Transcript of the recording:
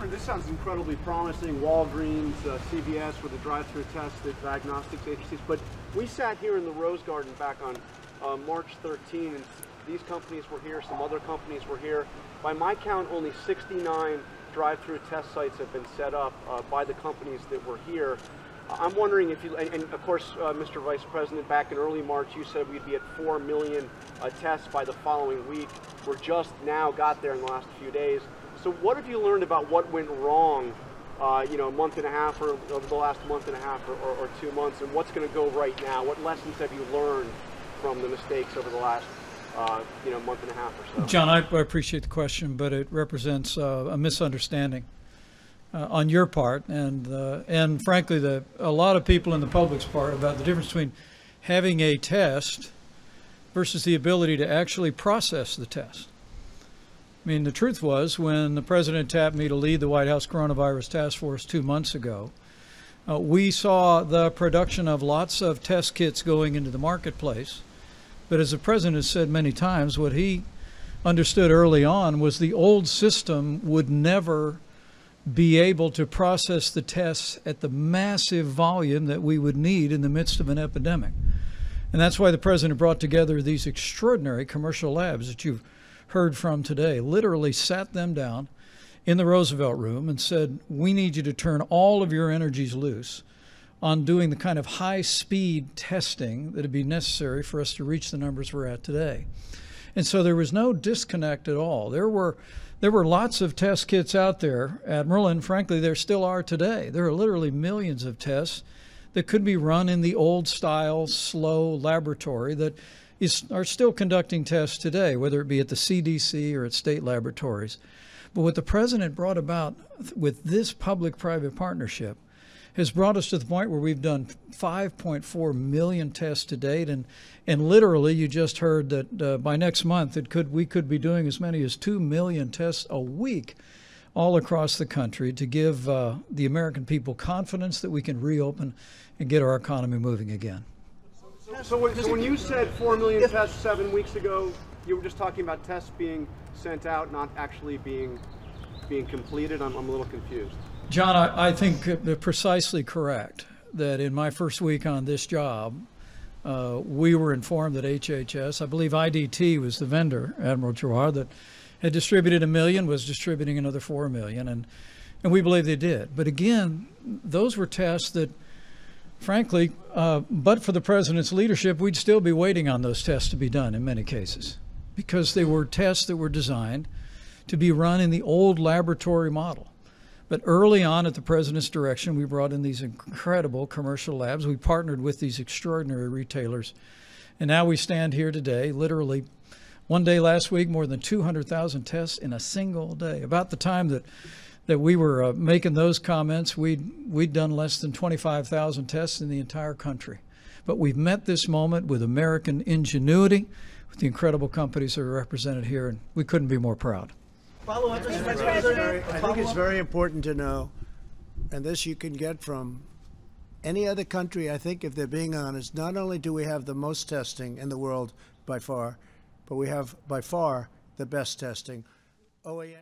wondering, this sounds incredibly promising. Walgreens, CVS with the drive-through test at diagnostics agencies. But we sat here in the Rose Garden back on March 13, and these companies were here, some other companies were here. By my count, only 69 drive-through test sites have been set up by the companies that were here. I'm wondering if you, and of course, Mr. Vice President, back in early March, you said we'd be at 4 million tests by the following week. We're just now got there in the last few days. So what have you learned about what went wrong, you know, a month and a half or over the last month and a half or 2 months, and what's going to go right now? What lessons have you learned from the mistakes over the last, you know, month and a half or so? John, I appreciate the question, but it represents a misunderstanding on your part and frankly, a lot of people in the public's part about the difference between having a test versus the ability to actually process the test. I mean, the truth was, when the president tapped me to lead the White House Coronavirus Task Force 2 months ago, we saw the production of lots of test kits going into the marketplace. But as the president has said many times, what he understood early on was the old system would never be able to process the tests at the massive volume that we would need in the midst of an epidemic. And that's why the president brought together these extraordinary commercial labs that you've heard from today, literally sat them down in the Roosevelt room and said, we need you to turn all of your energies loose on doing the kind of high-speed testing that would be necessary for us to reach the numbers we're at today. And so there was no disconnect at all. There were lots of test kits out there, Admiral, and frankly, there still are today. There are literally millions of tests that could be run in the old-style, slow laboratory that are still conducting tests today, whether it be at the CDC or at state laboratories. But what the president brought about with this public-private partnership has brought us to the point where we've done 5.4 million tests to date, and literally you just heard that by next month we could be doing as many as 2 million tests a week all across the country to give the American people confidence that we can reopen and get our economy moving again. So when you said 4 million tests 7 weeks ago, you were just talking about tests being sent out, not actually being completed? I'm a little confused. John, I think precisely correct that in my first week on this job, we were informed that HHS, I believe IDT was the vendor, Admiral Giroir, that had distributed 1 million, was distributing another 4 million, and we believe they did. But again, those were tests that, frankly, but for the president's leadership, we'd still be waiting on those tests to be done in many cases, because they were tests that were designed to be run in the old laboratory model. But early on at the president's direction, we brought in these incredible commercial labs. We partnered with these extraordinary retailers. And now we stand here today, literally one day last week, more than 200,000 tests in a single day. About the time that we were making those comments, we'd done less than 25,000 tests in the entire country. But we've met this moment with American ingenuity, with the incredible companies that are represented here, and we couldn't be more proud. I think it's very important to know, and this you can get from any other country, I think, if they're being honest. Not only do we have the most testing in the world by far, but we have by far the best testing. OAN